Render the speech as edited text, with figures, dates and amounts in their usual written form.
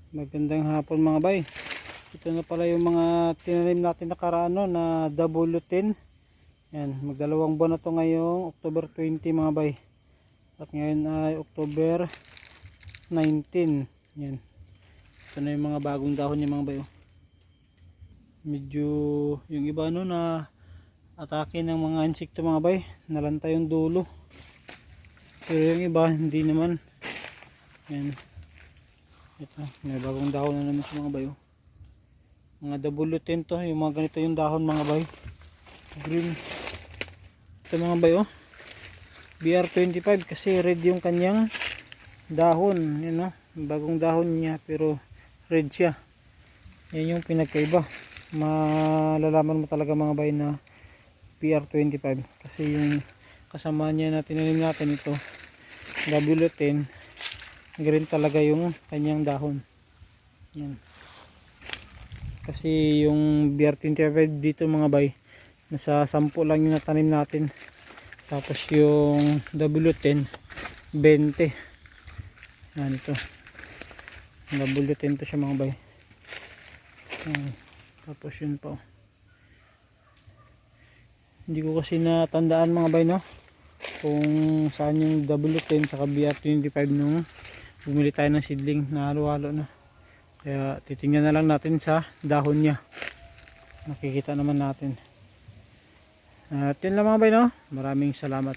Magandang hapon mga bay. Ito na pala yung mga tinanim natin nakaraan na W10. Yan, magdalawang buwan na to ngayong October 20 mga bay. At ngayon ay October 19. Yan. Ito na yung mga bagong dahon niya mga bay. Medyo yung iba na atake ng mga insekto mga bay. Nalanta yung dulo. Pero yung iba hindi naman. Yan. Ito, may bagong dahon na naman sa mga bayo. Mga W10 to, yung mga ganito yung dahon mga bay. Green. Ito mga bayo. BR25 kasi red yung kanyang dahon. Yan bagong dahon niya pero red siya. Yan yung pinagkaiba. Malalaman mo talaga mga bay na BR25 kasi yung kasama niya na tinanim natin ito W10 green talaga yung kanyang dahon. Yan. Kasi yung BR25 dito mga bay nasa 10 lang yung natanim natin. Tapos yung W10 20. Yan ito. W10 to siya mga bay. Tapos yun pa. Hindi ko kasi natandaan mga bay kung saan yung W10 saka BR25 nung bumili tayo ng seedling na halo-halo na. Kaya titingnan na lang natin sa dahon niya. Nakikita naman natin. At yun lang mga bay Maraming salamat.